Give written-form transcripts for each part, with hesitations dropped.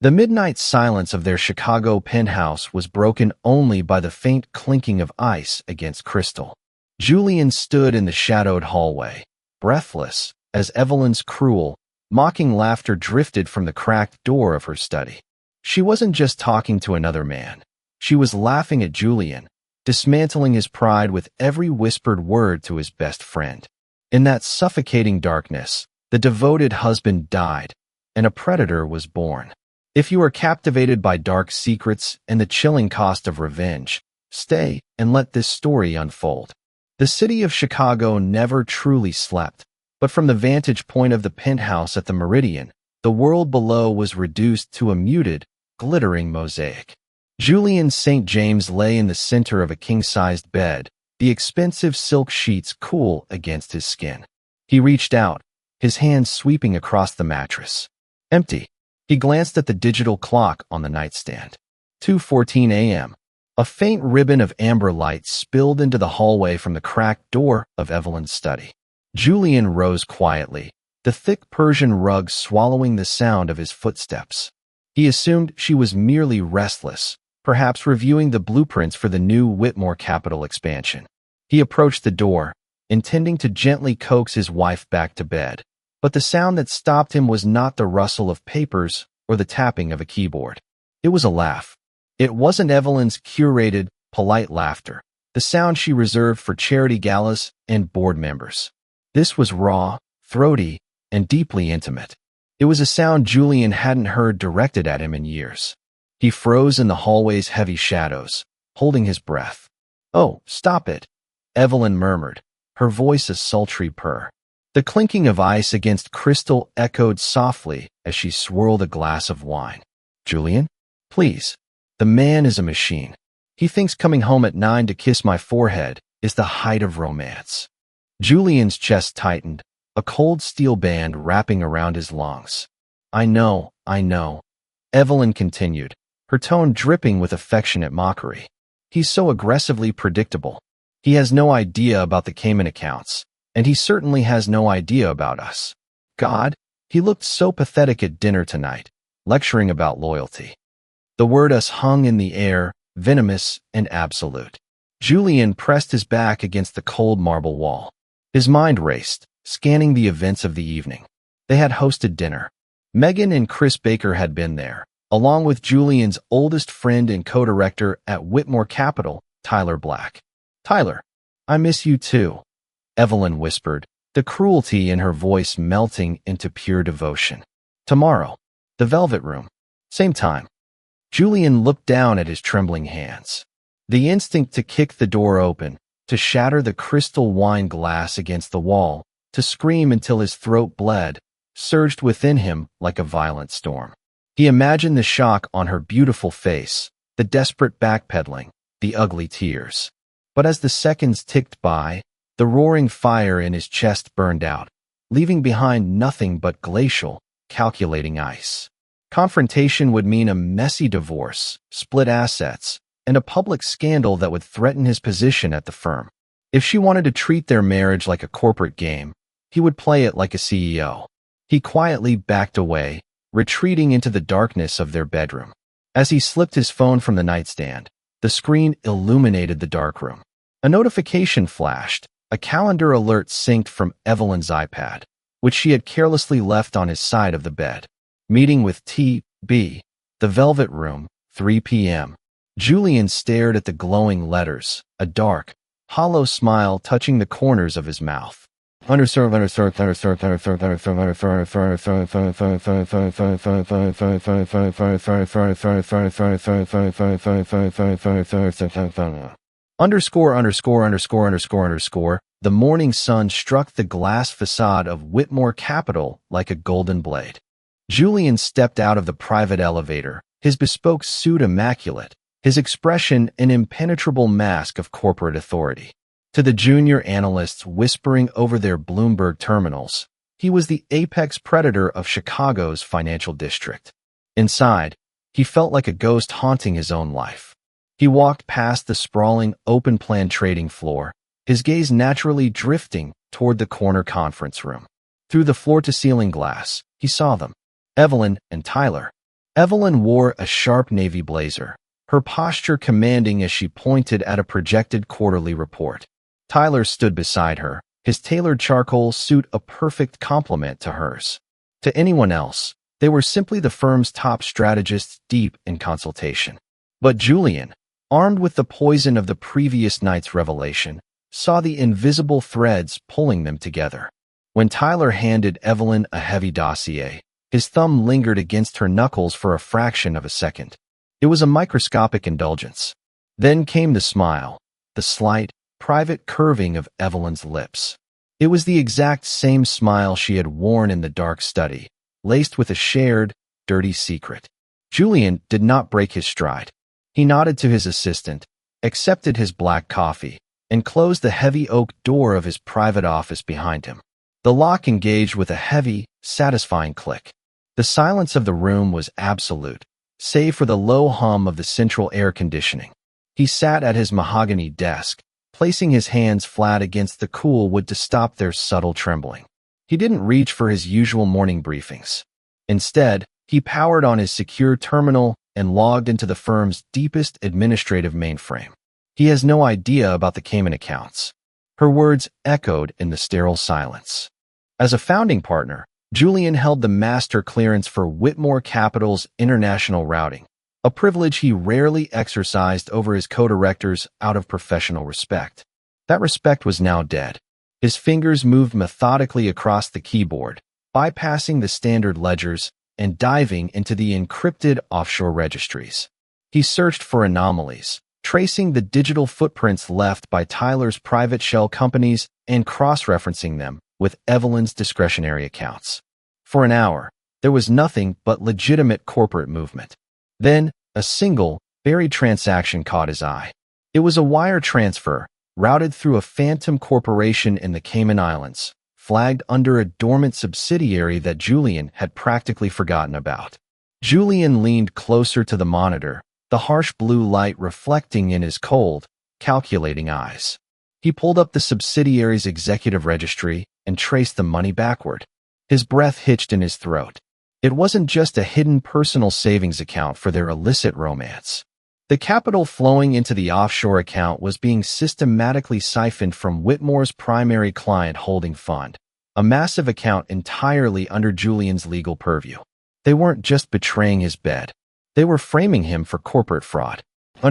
The midnight silence of their Chicago penthouse was broken only by the faint clinking of ice against crystal. Julian stood in the shadowed hallway, breathless, as Evelyn's cruel, mocking laughter drifted from the cracked door of her study. She wasn't just talking to another man. She was laughing at Julian, dismantling his pride with every whispered word to his best friend. In that suffocating darkness, the devoted husband died, and a predator was born. If you are captivated by dark secrets and the chilling cost of revenge, stay and let this story unfold. The city of Chicago never truly slept, but from the vantage point of the penthouse at the Meridian, the world below was reduced to a muted, glittering mosaic. Julian St. James lay in the center of a king-sized bed, the expensive silk sheets cool against his skin. He reached out, his hands sweeping across the mattress. Empty. He glanced at the digital clock on the nightstand. 2:14 a.m. A faint ribbon of amber light spilled into the hallway from the cracked door of Evelyn's study. Julian rose quietly, the thick Persian rug swallowing the sound of his footsteps. He assumed she was merely restless, perhaps reviewing the blueprints for the new Whitmore Capital expansion. He approached the door, intending to gently coax his wife back to bed. But the sound that stopped him was not the rustle of papers or the tapping of a keyboard. It was a laugh. It wasn't Evelyn's curated, polite laughter, the sound she reserved for charity galas and board members. This was raw, throaty, and deeply intimate. It was a sound Julian hadn't heard directed at him in years. He froze in the hallway's heavy shadows, holding his breath. "Oh, stop it," Evelyn murmured, her voice a sultry purr. The clinking of ice against crystal echoed softly as she swirled a glass of wine. "Julian? Please. The man is a machine. He thinks coming home at 9 to kiss my forehead is the height of romance." Julian's chest tightened, a cold steel band wrapping around his lungs. I know," Evelyn continued, her tone dripping with affectionate mockery. "He's so aggressively predictable. He has no idea about the Cayman accounts. And he certainly has no idea about us. God, he looked so pathetic at dinner tonight, lecturing about loyalty. The word us hung in the air, venomous and absolute. Julian pressed his back against the cold marble wall. His mind raced, scanning the events of the evening. They had hosted dinner. Megan and Chris Baker had been there, along with Julian's oldest friend and co-director at Whitmore Capital, Tyler Black. "Tyler, I miss you too," Evelyn whispered, the cruelty in her voice melting into pure devotion. "Tomorrow, the Velvet Room. Same time." Julian looked down at his trembling hands. The instinct to kick the door open, to shatter the crystal wine glass against the wall, to scream until his throat bled, surged within him like a violent storm. He imagined the shock on her beautiful face, the desperate backpedaling, the ugly tears. But as the seconds ticked by, the roaring fire in his chest burned out, leaving behind nothing but glacial, calculating ice. Confrontation would mean a messy divorce, split assets, and a public scandal that would threaten his position at the firm. If she wanted to treat their marriage like a corporate game, he would play it like a CEO. He quietly backed away, retreating into the darkness of their bedroom. As he slipped his phone from the nightstand, the screen illuminated the darkroom. A notification flashed. A calendar alert synced from Evelyn's iPad, which she had carelessly left on his side of the bed. Meeting with T.B., the Velvet Room, 3 p.m. Julian stared at the glowing letters, a dark, hollow smile touching the corners of his mouth. The morning sun struck the glass facade of Whitmore Capital like a golden blade. Julian stepped out of the private elevator, his bespoke suit immaculate, his expression an impenetrable mask of corporate authority. To the junior analysts whispering over their Bloomberg terminals, he was the apex predator of Chicago's financial district. Inside, he felt like a ghost haunting his own life. He walked past the sprawling, open-plan trading floor, his gaze naturally drifting toward the corner conference room. Through the floor-to-ceiling glass, he saw them, Evelyn and Tyler. Evelyn wore a sharp navy blazer, her posture commanding as she pointed at a projected quarterly report. Tyler stood beside her, his tailored charcoal suit a perfect complement to hers. To anyone else, they were simply the firm's top strategists deep in consultation. But Julian, armed with the poison of the previous night's revelation, saw the invisible threads pulling them together. When Tyler handed Evelyn a heavy dossier, his thumb lingered against her knuckles for a fraction of a second. It was a microscopic indulgence. Then came the smile, the slight, private curving of Evelyn's lips. It was the exact same smile she had worn in the dark study, laced with a shared, dirty secret. Julian did not break his stride. He nodded to his assistant, accepted his black coffee, and closed the heavy oak door of his private office behind him. The lock engaged with a heavy, satisfying click. The silence of the room was absolute, save for the low hum of the central air conditioning. He sat at his mahogany desk, placing his hands flat against the cool wood to stop their subtle trembling. He didn't reach for his usual morning briefings. Instead, he powered on his secure terminal and logged into the firm's deepest administrative mainframe. He has no idea about the Cayman accounts. Her words echoed in the sterile silence. As a founding partner, Julian held the master clearance for Whitmore Capital's international routing, a privilege he rarely exercised over his co-directors out of professional respect. That respect was now dead. His fingers moved methodically across the keyboard, bypassing the standard ledgers and diving into the encrypted offshore registries. He searched for anomalies, tracing the digital footprints left by Tyler's private shell companies and cross-referencing them with Evelyn's discretionary accounts. For an hour, there was nothing but legitimate corporate movement. Then, a single, buried transaction caught his eye. It was a wire transfer, routed through a phantom corporation in the Cayman Islands, flagged under a dormant subsidiary that Julian had practically forgotten about. Julian leaned closer to the monitor, the harsh blue light reflecting in his cold, calculating eyes. He pulled up the subsidiary's executive registry and traced the money backward. His breath hitched in his throat. It wasn't just a hidden personal savings account for their illicit romance. The capital flowing into the offshore account was being systematically siphoned from Whitmore's primary client holding fund, a massive account entirely under Julian's legal purview. They weren't just betraying his bed. They were framing him for corporate fraud. The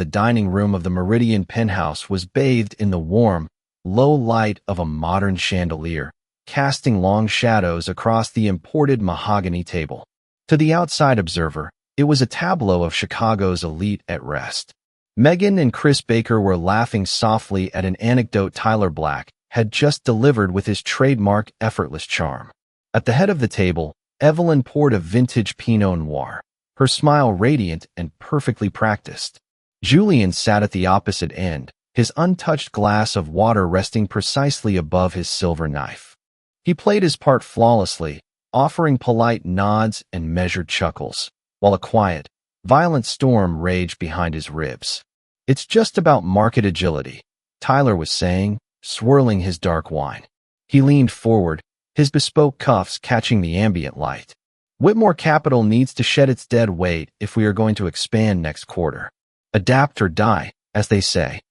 dining room of the Meridian Penthouse was bathed in the warm, low light of a modern chandelier, casting long shadows across the imported mahogany table. To the outside observer, it was a tableau of Chicago's elite at rest. Meghan and Chris Baker were laughing softly at an anecdote Tyler Black had just delivered with his trademark effortless charm. At the head of the table, Evelyn poured a vintage Pinot Noir, her smile radiant and perfectly practiced. Julian sat at the opposite end, his untouched glass of water resting precisely above his silver knife. He played his part flawlessly, offering polite nods and measured chuckles, while a quiet, violent storm raged behind his ribs. "It's just about market agility," Tyler was saying, swirling his dark wine. He leaned forward, his bespoke cuffs catching the ambient light. "Whitmore Capital needs to shed its dead weight if we are going to expand next quarter. Adapt or die, as they say."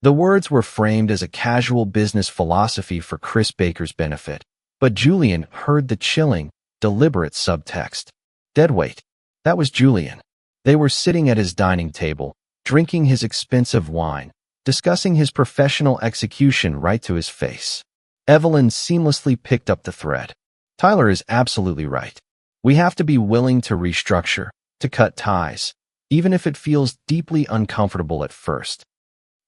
The words were framed as a casual business philosophy for Chris Baker's benefit, but Julian heard the chilling, deliberate subtext. Deadweight. That was Julian. They were sitting at his dining table, drinking his expensive wine, discussing his professional execution right to his face. Evelyn seamlessly picked up the thread. "Tyler is absolutely right. We have to be willing to restructure, to cut ties, even if it feels deeply uncomfortable at first."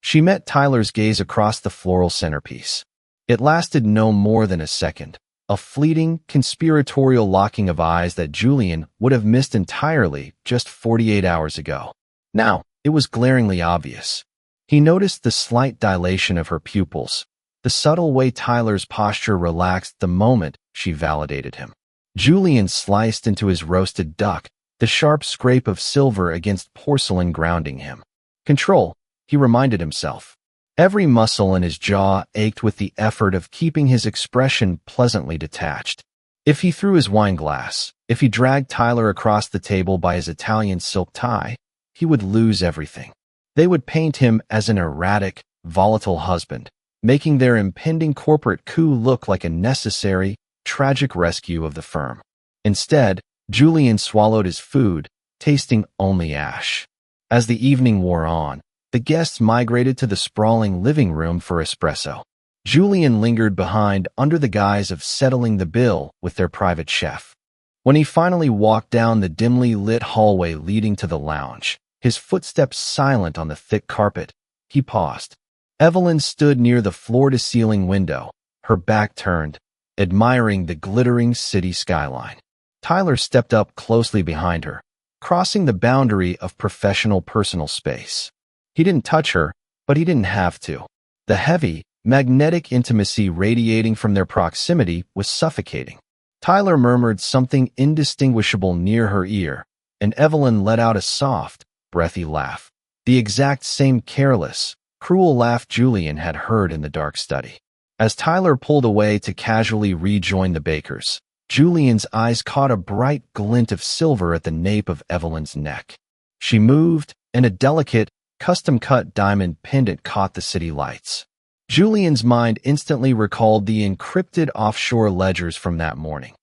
She met Tyler's gaze across the floral centerpiece. It lasted no more than a second, a fleeting, conspiratorial locking of eyes that Julian would have missed entirely just 48 hours ago. Now, it was glaringly obvious. He noticed the slight dilation of her pupils, the subtle way Tyler's posture relaxed the moment she validated him. Julian sliced into his roasted duck, the sharp scrape of silver against porcelain grounding him. Control, he reminded himself. Every muscle in his jaw ached with the effort of keeping his expression pleasantly detached. If he threw his wine glass, if he dragged Tyler across the table by his Italian silk tie, he would lose everything. They would paint him as an erratic, volatile husband, making their impending corporate coup look like a necessary, tragic rescue of the firm. Instead, Julian swallowed his food, tasting only ash. As the evening wore on, the guests migrated to the sprawling living room for espresso. Julian lingered behind under the guise of settling the bill with their private chef. When he finally walked down the dimly lit hallway leading to the lounge, his footsteps silent on the thick carpet, he paused. Evelyn stood near the floor-to-ceiling window, her back turned, admiring the glittering city skyline. Tyler stepped up closely behind her, crossing the boundary of professional personal space. He didn't touch her, but he didn't have to. The heavy, magnetic intimacy radiating from their proximity was suffocating. Tyler murmured something indistinguishable near her ear, and Evelyn let out a soft, breathy laugh. The exact same careless, cruel laugh Julian had heard in the dark study. As Tyler pulled away to casually rejoin the bakers, Julian's eyes caught a bright glint of silver at the nape of Evelyn's neck. She moved, and a delicate, custom-cut diamond pendant caught the city lights. Julian's mind instantly recalled the encrypted offshore ledgers from that morning.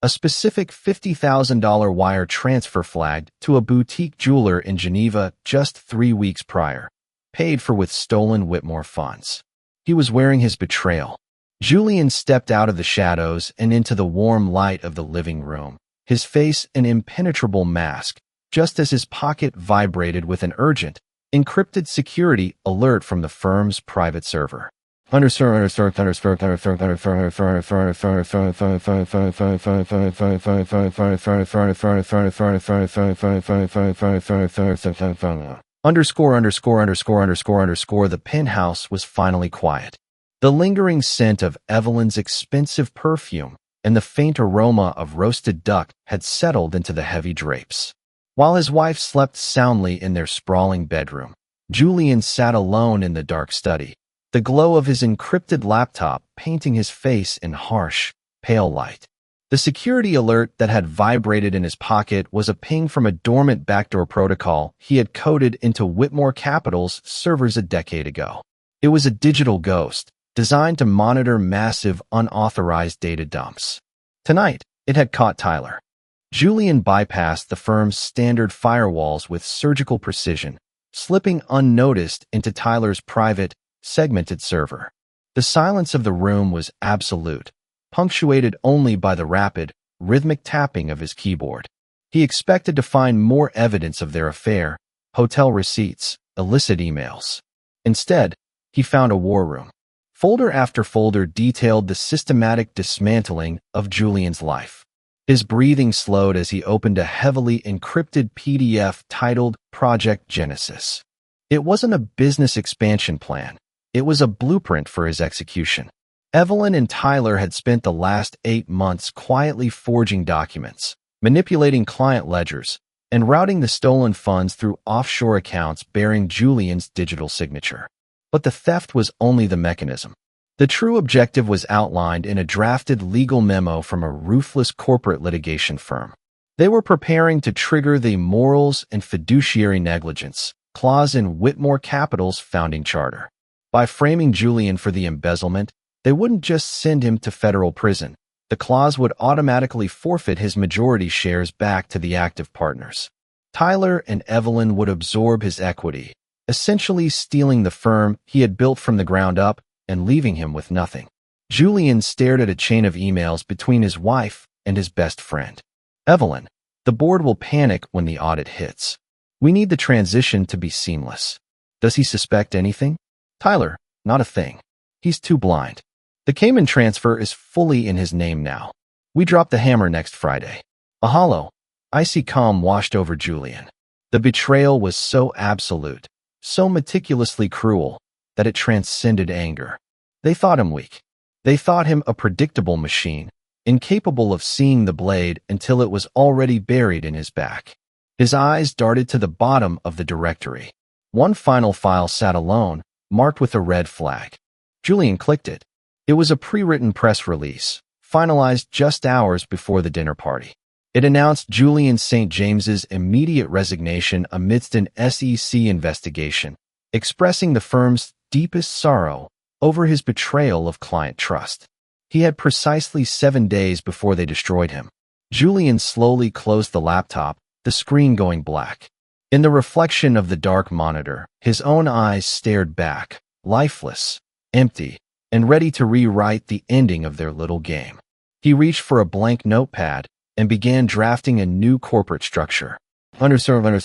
A specific $50,000 wire transfer flagged to a boutique jeweler in Geneva just 3 weeks prior, paid for with stolen Whitmore funds. He was wearing his betrayal. Julian stepped out of the shadows and into the warm light of the living room, his face an impenetrable mask, just as his pocket vibrated with an urgent, encrypted security alert from the firm's private server. Underscore. The penthouse was finally quiet. The lingering scent of Evelyn's expensive perfume and the faint aroma of roasted duck had settled into the heavy drapes. While his wife slept soundly in their sprawling bedroom, Julian sat alone in the dark study, the glow of his encrypted laptop painting his face in harsh, pale light. The security alert that had vibrated in his pocket was a ping from a dormant backdoor protocol he had coded into Whitmore Capital's servers a decade ago. It was a digital ghost, designed to monitor massive, unauthorized data dumps. Tonight, it had caught Tyler. Julian bypassed the firm's standard firewalls with surgical precision, slipping unnoticed into Tyler's private, segmented server. The silence of the room was absolute, punctuated only by the rapid, rhythmic tapping of his keyboard. He expected to find more evidence of their affair, hotel receipts, illicit emails. Instead, he found a war room. Folder after folder detailed the systematic dismantling of Julian's life. His breathing slowed as he opened a heavily encrypted PDF titled Project Genesis. It wasn't a business expansion plan. It was a blueprint for his execution. Evelyn and Tyler had spent the last 8 months quietly forging documents, manipulating client ledgers, and routing the stolen funds through offshore accounts bearing Julian's digital signature. But the theft was only the mechanism. The true objective was outlined in a drafted legal memo from a ruthless corporate litigation firm. They were preparing to trigger the morals and fiduciary negligence clause in Whitmore Capital's founding charter. By framing Julian for the embezzlement, they wouldn't just send him to federal prison. The clause would automatically forfeit his majority shares back to the active partners. Tyler and Evelyn would absorb his equity, essentially stealing the firm he had built from the ground up and leaving him with nothing. Julian stared at a chain of emails between his wife and his best friend. Evelyn, the board will panic when the audit hits. We need the transition to be seamless. Does he suspect anything? Tyler, not a thing. He's too blind. The Cayman transfer is fully in his name now. We drop the hammer next Friday. A hollow, icy calm washed over Julian. The betrayal was so absolute, so meticulously cruel, that it transcended anger. They thought him weak. They thought him a predictable machine, incapable of seeing the blade until it was already buried in his back. His eyes darted to the bottom of the directory. One final file sat alone, marked with a red flag. Julian clicked it. It was a pre-written press release, finalized just hours before the dinner party. It announced Julian St. James's immediate resignation amidst an SEC investigation, expressing the firm's deepest sorrow over his betrayal of client trust. He had precisely 7 days before they destroyed him. Julian slowly closed the laptop, the screen going black. In the reflection of the dark monitor, his own eyes stared back, lifeless, empty, and ready to rewrite the ending of their little game. He reached for a blank notepad and began drafting a new corporate structure. Understood. The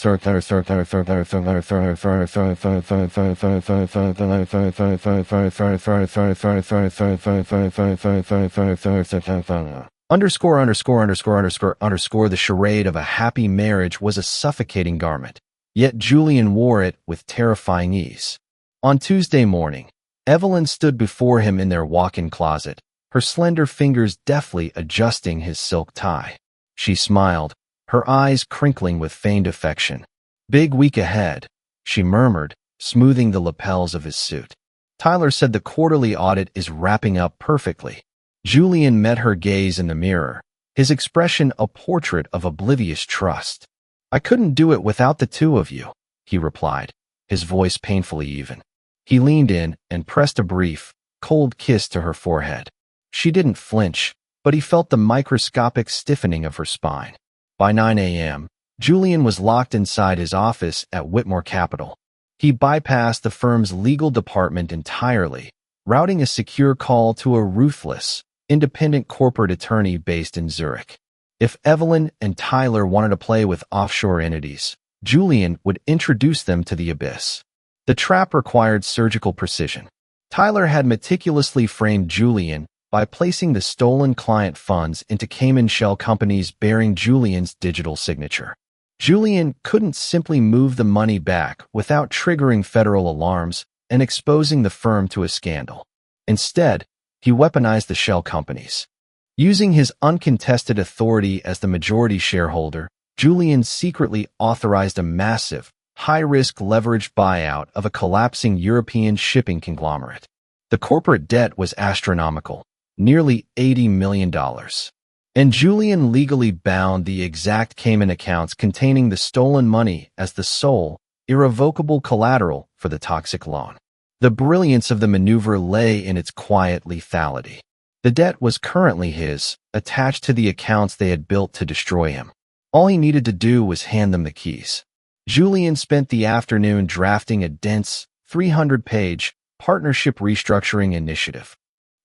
charade of a happy marriage was a suffocating garment, yet Julian wore it with terrifying ease. On Tuesday morning, Evelyn stood before him in their walk-in closet, her slender fingers deftly adjusting his silk tie. She smiled, her eyes crinkling with feigned affection. "Big week ahead," she murmured, smoothing the lapels of his suit. "Tyler said the quarterly audit is wrapping up perfectly." Julian met her gaze in the mirror, his expression a portrait of oblivious trust. "I couldn't do it without the two of you," he replied, his voice painfully even. He leaned in and pressed a brief, cold kiss to her forehead. She didn't flinch, but he felt the microscopic stiffening of her spine. By 9 a.m., Julian was locked inside his office at Whitmore Capital. He bypassed the firm's legal department entirely, routing a secure call to a ruthless, independent corporate attorney based in Zurich. If Evelyn and Tyler wanted to play with offshore entities, Julian would introduce them to the abyss. The trap required surgical precision. Tyler had meticulously framed Julian by placing the stolen client funds into Cayman shell companies bearing Julian's digital signature. Julian couldn't simply move the money back without triggering federal alarms and exposing the firm to a scandal. Instead, he weaponized the shell companies. Using his uncontested authority as the majority shareholder, Julian secretly authorized a massive, high-risk leveraged buyout of a collapsing European shipping conglomerate. The corporate debt was astronomical, nearly $80 million. And Julian legally bound the exact Cayman accounts containing the stolen money as the sole, irrevocable collateral for the toxic loan. The brilliance of the maneuver lay in its quiet lethality. The debt was currently his, attached to the accounts they had built to destroy him. All he needed to do was hand them the keys. Julian spent the afternoon drafting a dense, 300-page partnership restructuring initiative.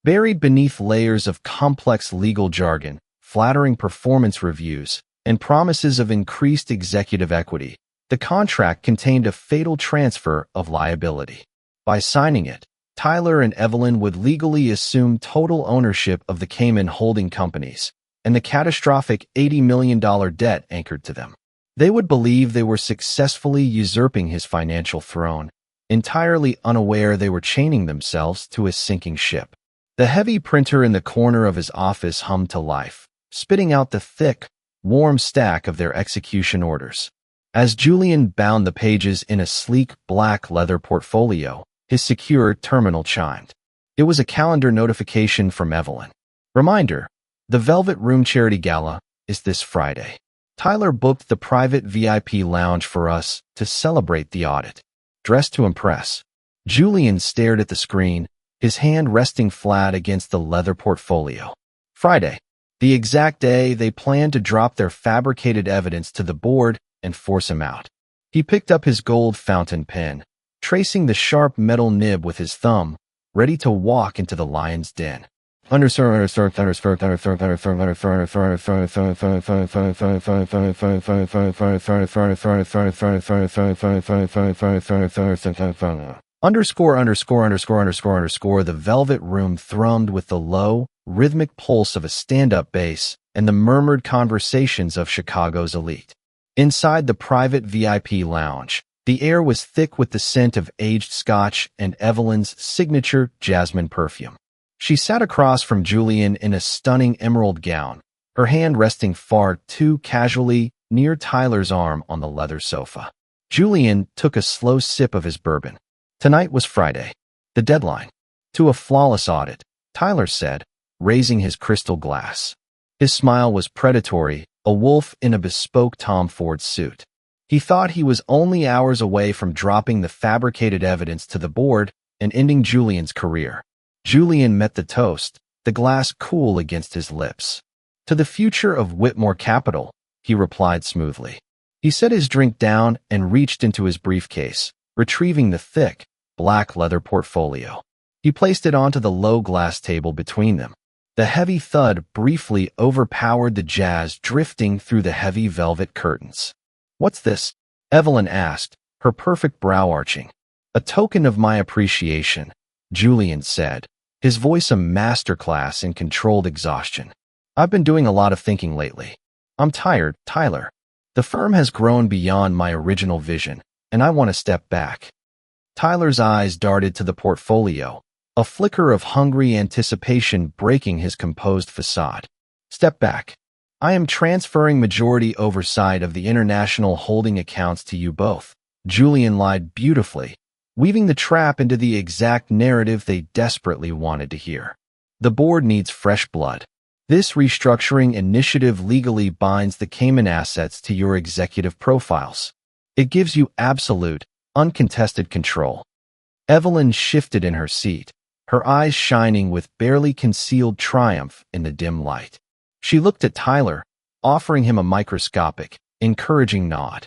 Buried beneath layers of complex legal jargon, flattering performance reviews, and promises of increased executive equity, the contract contained a fatal transfer of liability. By signing it, Tyler and Evelyn would legally assume total ownership of the Cayman holding companies and the catastrophic $80 million debt anchored to them. They would believe they were successfully usurping his financial throne, entirely unaware they were chaining themselves to a sinking ship. The heavy printer in the corner of his office hummed to life, spitting out the thick, warm stack of their execution orders. As Julian bound the pages in a sleek black leather portfolio, his secure terminal chimed. It was a calendar notification from Evelyn. Reminder, the Velvet Room Charity Gala is this Friday. Tyler booked the private VIP lounge for us to celebrate the audit. Dressed to impress. Julian stared at the screen, his hand resting flat against the leather portfolio. Friday, the exact day they planned to drop their fabricated evidence to the board and force him out. He picked up his gold fountain pen, tracing the sharp metal nib with his thumb, ready to walk into the lion's den. The velvet room thrummed with the low, rhythmic pulse of a stand-up bass and the murmured conversations of Chicago's elite. Inside the private VIP lounge, the air was thick with the scent of aged scotch and Evelyn's signature jasmine perfume. She sat across from Julian in a stunning emerald gown, her hand resting far too casually near Tyler's arm on the leather sofa. Julian took a slow sip of his bourbon. Tonight was Friday, the deadline. To a flawless audit, Tyler said, raising his crystal glass. His smile was predatory, a wolf in a bespoke Tom Ford suit. He thought he was only hours away from dropping the fabricated evidence to the board and ending Julian's career. Julian met the toast, the glass cool against his lips. To the future of Whitmore Capital, he replied smoothly. He set his drink down and reached into his briefcase, retrieving the thick, black leather portfolio. He placed it onto the low glass table between them. The heavy thud briefly overpowered the jazz drifting through the heavy velvet curtains. "What's this?" Evelyn asked, her perfect brow arching. "A token of my appreciation," Julian said, his voice a masterclass in controlled exhaustion. "I've been doing a lot of thinking lately. I'm tired, Tyler. The firm has grown beyond my original vision, and I want to step back." Tyler's eyes darted to the portfolio, a flicker of hungry anticipation breaking his composed facade. "Step back. I am transferring majority oversight of the international holding accounts to you both." Julian lied beautifully, weaving the trap into the exact narrative they desperately wanted to hear. "The board needs fresh blood. This restructuring initiative legally binds the Cayman assets to your executive profiles. It gives you absolute, uncontested control." Evelyn shifted in her seat, her eyes shining with barely concealed triumph in the dim light. She looked at Tyler, offering him a microscopic, encouraging nod.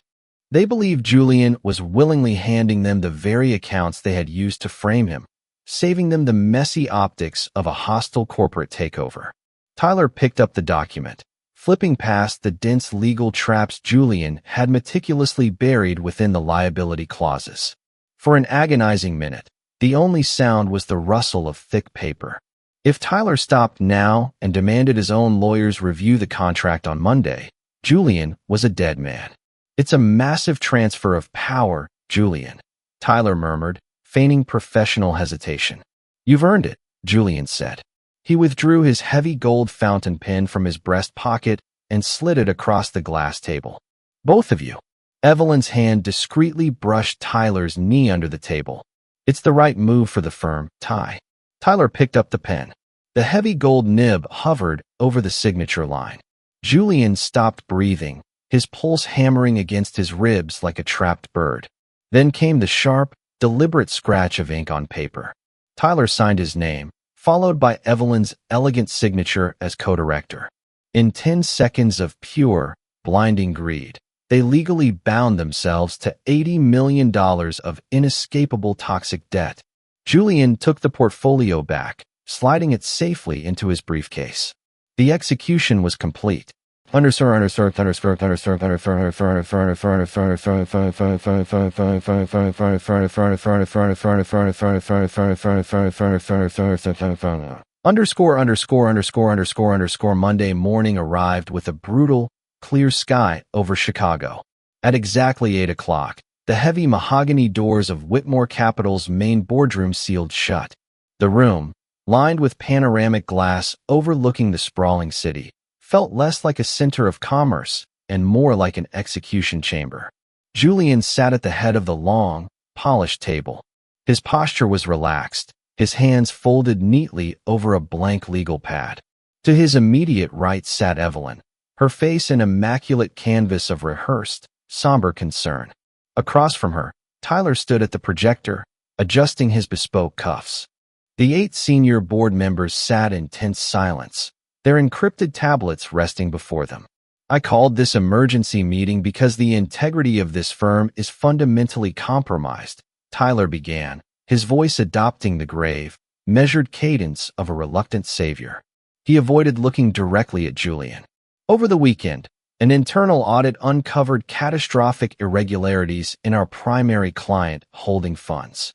They believed Julian was willingly handing them the very accounts they had used to frame him, saving them the messy optics of a hostile corporate takeover. Tyler picked up the document, flipping past the dense legal traps Julian had meticulously buried within the liability clauses. For an agonizing minute, the only sound was the rustle of thick paper. If Tyler stopped now and demanded his own lawyers review the contract on Monday, Julian was a dead man. "It's a massive transfer of power, Julian," Tyler murmured, feigning professional hesitation. "You've earned it," Julian said. He withdrew his heavy gold fountain pen from his breast pocket and slid it across the glass table. "Both of you." Evelyn's hand discreetly brushed Tyler's knee under the table. "It's the right move for the firm, Ty." Tyler picked up the pen. The heavy gold nib hovered over the signature line. Julian stopped breathing, his pulse hammering against his ribs like a trapped bird. Then came the sharp, deliberate scratch of ink on paper. Tyler signed his name, followed by Evelyn's elegant signature as co-director. In 10 seconds of pure, blinding greed, they legally bound themselves to $80 million of inescapable toxic debt. Julian took the portfolio back, sliding it safely into his briefcase. The execution was complete. Monday morning arrived with a brutal, clear sky over Chicago. At exactly 8 o'clock, the heavy mahogany doors of Whitmore Capital's main boardroom sealed shut. The room, lined with panoramic glass overlooking the sprawling city, felt less like a center of commerce and more like an execution chamber. Julian sat at the head of the long, polished table. His posture was relaxed, his hands folded neatly over a blank legal pad. To his immediate right sat Evelyn, her face an immaculate canvas of rehearsed, somber concern. Across from her, Tyler stood at the projector, adjusting his bespoke cuffs. The 8 senior board members sat in tense silence, their encrypted tablets resting before them. "I called this emergency meeting because the integrity of this firm is fundamentally compromised," Tyler began, his voice adopting the grave, measured cadence of a reluctant savior. He avoided looking directly at Julian. "Over the weekend, an internal audit uncovered catastrophic irregularities in our primary client holding funds."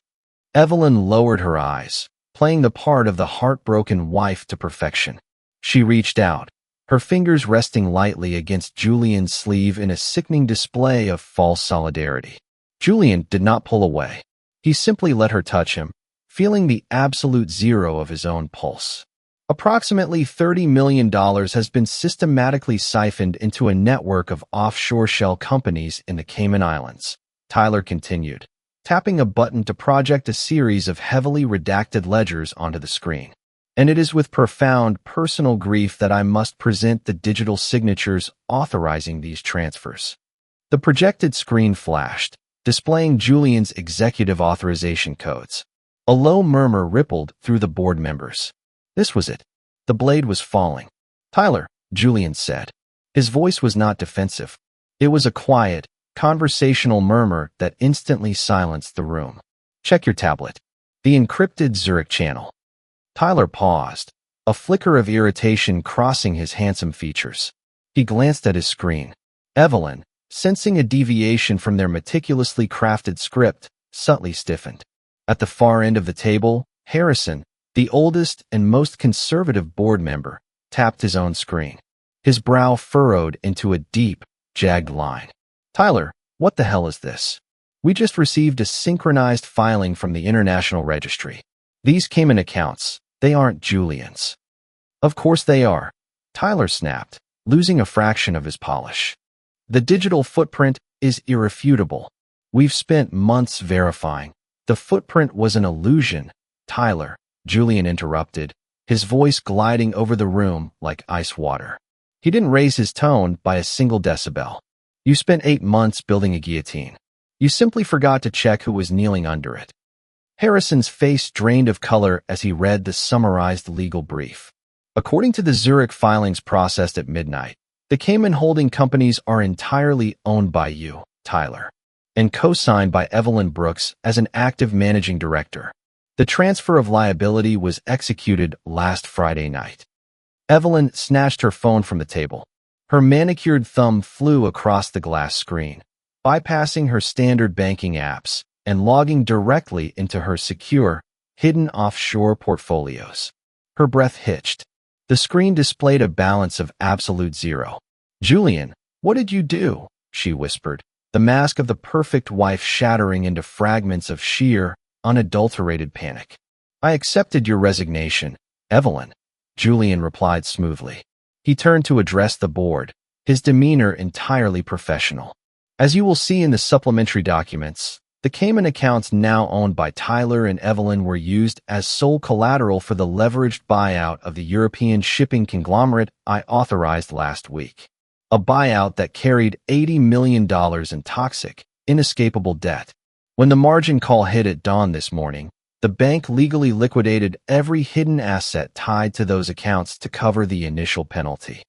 Evelyn lowered her eyes, playing the part of the heartbroken wife to perfection. She reached out, her fingers resting lightly against Julian's sleeve in a sickening display of false solidarity. Julian did not pull away. He simply let her touch him, feeling the absolute zero of his own pulse. Approximately $30 million has been systematically siphoned into a network of offshore shell companies in the Cayman Islands, Tyler continued, tapping a button to project a series of heavily redacted ledgers onto the screen. And it is with profound personal grief that I must present the digital signatures authorizing these transfers. The projected screen flashed, displaying Julian's executive authorization codes. A low murmur rippled through the board members. This was it. The blade was falling. Tyler, Julian said. His voice was not defensive. It was a quiet, conversational murmur that instantly silenced the room. Check your tablet. The encrypted Zurich channel. Tyler paused, a flicker of irritation crossing his handsome features. He glanced at his screen. Evelyn, sensing a deviation from their meticulously crafted script, subtly stiffened. At the far end of the table, Harrison, the oldest and most conservative board member, tapped his own screen. His brow furrowed into a deep, jagged line. Tyler, what the hell is this? We just received a synchronized filing from the International Registry. These Cayman accounts, they aren't Julian's. Of course they are, Tyler snapped, losing a fraction of his polish. The digital footprint is irrefutable. We've spent months verifying. The footprint was an illusion, Tyler, Julian interrupted, his voice gliding over the room like ice water. He didn't raise his tone by a single decibel. You spent 8 months building a guillotine. You simply forgot to check who was kneeling under it. Harrison's face drained of color as he read the summarized legal brief. According to the Zurich filings processed at midnight, the Cayman holding companies are entirely owned by you, Tyler, and co-signed by Evelyn Brooks as an active managing director. The transfer of liability was executed last Friday night. Evelyn snatched her phone from the table. Her manicured thumb flew across the glass screen, bypassing her standard banking apps and logging directly into her secure, hidden offshore portfolios. Her breath hitched. The screen displayed a balance of absolute zero. Julian, what did you do? She whispered, the mask of the perfect wife shattering into fragments of sheer, unadulterated panic. I accepted your resignation, Evelyn, Julian replied smoothly. He turned to address the board, his demeanor entirely professional. As you will see in the supplementary documents, the Cayman accounts now owned by Tyler and Evelyn were used as sole collateral for the leveraged buyout of the European shipping conglomerate I authorized last week. A buyout that carried $80 million in toxic, inescapable debt. When the margin call hit at dawn this morning, the bank legally liquidated every hidden asset tied to those accounts to cover the initial penalty.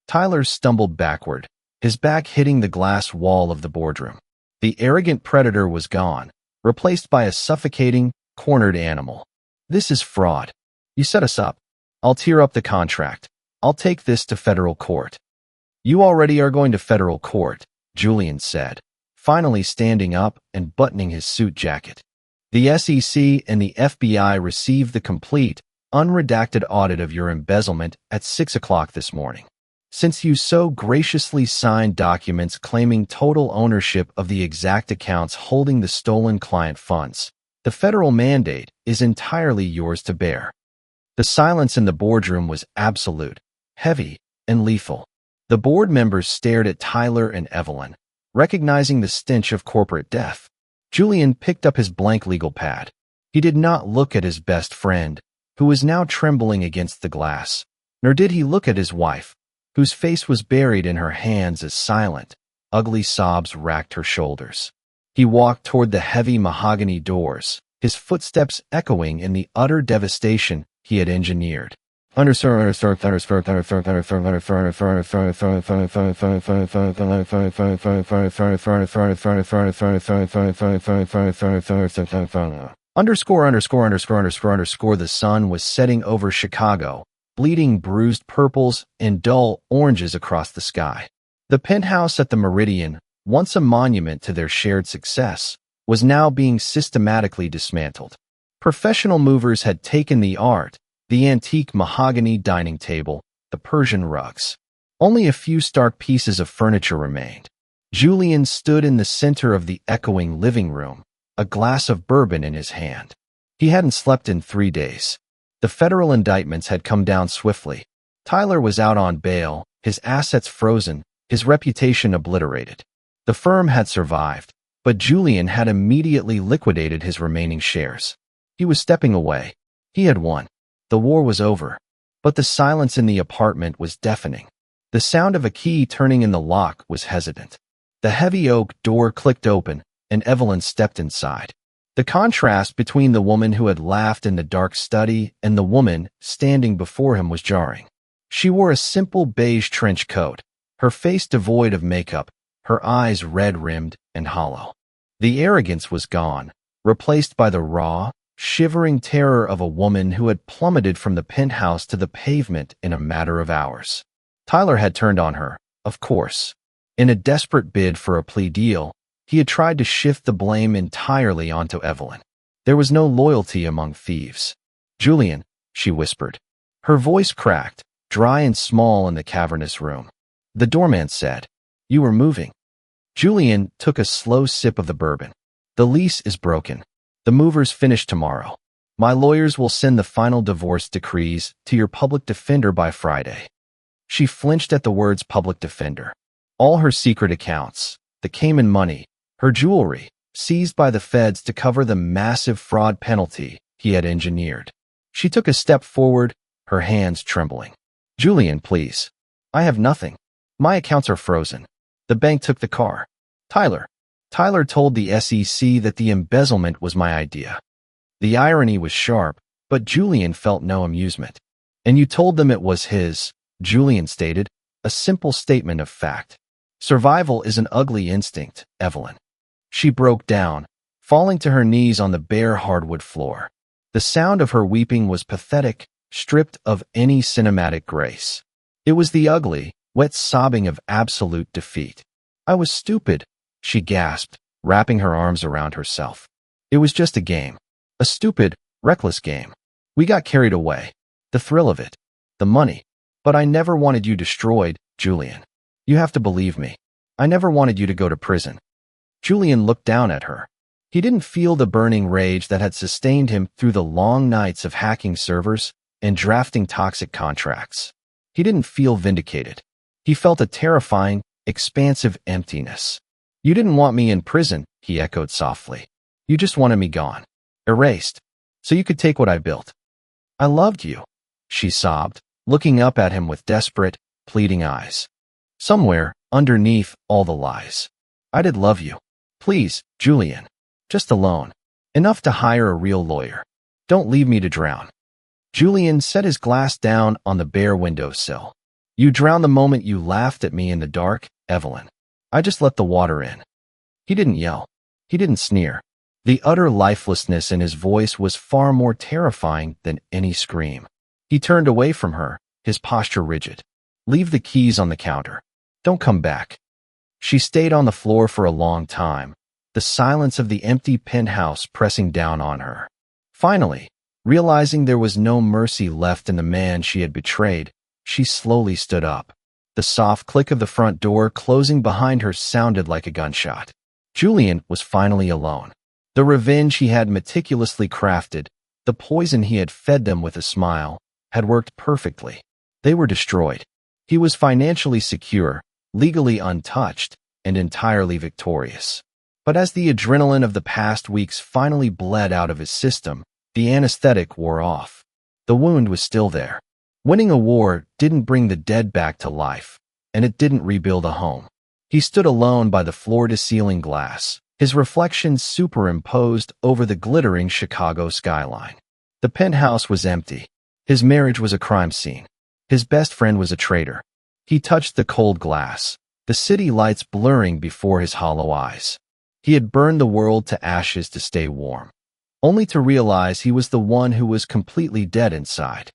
Tyler stumbled backward, his back hitting the glass wall of the boardroom. The arrogant predator was gone, replaced by a suffocating, cornered animal. This is fraud. You set us up. I'll tear up the contract. I'll take this to federal court. You already are going to federal court, Julian said, finally standing up and buttoning his suit jacket. The SEC and the FBI received the complete, unredacted audit of your embezzlement at 6 o'clock this morning. Since you so graciously signed documents claiming total ownership of the exact accounts holding the stolen client funds, the federal mandate is entirely yours to bear. The silence in the boardroom was absolute, heavy, and lethal. The board members stared at Tyler and Evelyn, recognizing the stench of corporate death. Julian picked up his blank legal pad. He did not look at his best friend, who was now trembling against the glass, nor did he look at his wife, whose face was buried in her hands as silent, ugly sobs racked her shoulders. He walked toward the heavy mahogany doors, his footsteps echoing in the utter devastation he had engineered. Understood. The sun was setting over Chicago, bleeding bruised purples and dull oranges across the sky. The penthouse at the Meridian, once a monument to their shared success, was now being systematically dismantled. Professional movers had taken the art, the antique mahogany dining table, the Persian rugs. Only a few stark pieces of furniture remained. Julian stood in the center of the echoing living room, a glass of bourbon in his hand. He hadn't slept in 3 days. The federal indictments had come down swiftly. Tyler was out on bail, his assets frozen, his reputation obliterated. The firm had survived, but Julian had immediately liquidated his remaining shares. He was stepping away. He had won. The war was over. But the silence in the apartment was deafening. The sound of a key turning in the lock was hesitant. The heavy oak door clicked open, and Evelyn stepped inside. The contrast between the woman who had laughed in the dark study and the woman standing before him was jarring. She wore a simple beige trench coat, her face devoid of makeup, her eyes red-rimmed and hollow. The arrogance was gone, replaced by the raw, shivering terror of a woman who had plummeted from the penthouse to the pavement in a matter of hours. Tyler had turned on her, of course. In a desperate bid for a plea deal, he had tried to shift the blame entirely onto Evelyn. There was no loyalty among thieves. "Julian," she whispered. Her voice cracked, dry and small in the cavernous room. The doorman said, "You were moving." Julian took a slow sip of the bourbon. "The lease is broken. The movers finish tomorrow. My lawyers will send the final divorce decrees to your public defender by Friday." She flinched at the words public defender. All her secret accounts, the Cayman money, her jewelry, seized by the feds to cover the massive fraud penalty he had engineered. She took a step forward, her hands trembling. "Julian, please. I have nothing. My accounts are frozen. The bank took the car. Tyler told the SEC that the embezzlement was my idea." The irony was sharp, but Julian felt no amusement. "And you told them it was his," Julian stated, a simple statement of fact. "Survival is an ugly instinct, Evelyn." She broke down, falling to her knees on the bare hardwood floor. The sound of her weeping was pathetic, stripped of any cinematic grace. It was the ugly, wet sobbing of absolute defeat. "I was stupid," she gasped, wrapping her arms around herself. "It was just a game. A stupid, reckless game. We got carried away. The thrill of it. The money. But I never wanted you destroyed, Julian. You have to believe me. I never wanted you to go to prison." Julian looked down at her. He didn't feel the burning rage that had sustained him through the long nights of hacking servers and drafting toxic contracts. He didn't feel vindicated. He felt a terrifying, expansive emptiness. "You didn't want me in prison," he echoed softly. "You just wanted me gone. Erased. So you could take what I built." "I loved you," she sobbed, looking up at him with desperate, pleading eyes. "Somewhere, underneath all the lies. I did love you. Please, Julian. Just a loan. Enough to hire a real lawyer. Don't leave me to drown." Julian set his glass down on the bare windowsill. "You drowned the moment you laughed at me in the dark, Evelyn. I just let the water in." He didn't yell. He didn't sneer. The utter lifelessness in his voice was far more terrifying than any scream. He turned away from her, his posture rigid. "Leave the keys on the counter. Don't come back." She stayed on the floor for a long time, the silence of the empty penthouse pressing down on her. Finally, realizing there was no mercy left in the man she had betrayed, she slowly stood up. The soft click of the front door closing behind her sounded like a gunshot. Julian was finally alone. The revenge he had meticulously crafted, the poison he had fed them with a smile, had worked perfectly. They were destroyed. He was financially secure, legally untouched, and entirely victorious. But as the adrenaline of the past weeks finally bled out of his system, the anesthetic wore off. The wound was still there. Winning a war didn't bring the dead back to life, and it didn't rebuild a home. He stood alone by the floor-to-ceiling glass, his reflection superimposed over the glittering Chicago skyline. The penthouse was empty. His marriage was a crime scene. His best friend was a traitor. He touched the cold glass, the city lights blurring before his hollow eyes. He had burned the world to ashes to stay warm, only to realize he was the one who was completely dead inside.